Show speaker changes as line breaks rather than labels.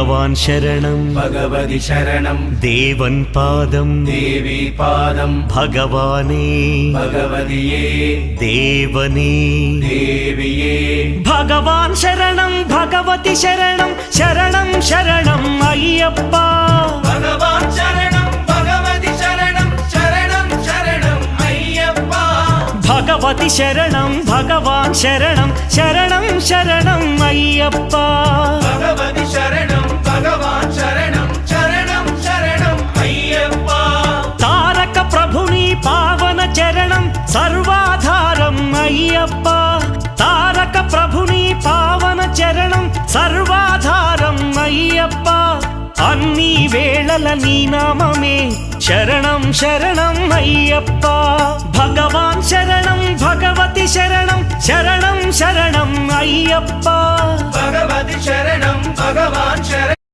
भगवान् शरणं
भगवति शरणं
देवन् पादं
देवी पादं
भगवाने
भगवदिये
देवने
देविये
भगवान् शरणं भगवति शरणं शरणं शरणं अय्यप्पा
भगवान् शरणं भगवति शरणं शरणं शरणं अय्यप्पा
भगवति शरणं भगवान् शरणं शरणं शरणं अय्यप्पा
भगवति शरणं भगवान् शरणं शरणं शरणं अय्यप्पा
तारक प्रभुनि पावन चरणं सर्वाधारं अय्यप्पा तारक प्रभुनि पावन चरणं सर्वाधारं अय्यप्पा अन्नी वेळల నీ నామమే శరణం శరణం అయ్యప్ప భగవాన్ శరణం భగవతి శరణం శరణం శరణం అయ్యప్ప
भगवति शरणं भगवान् शरणं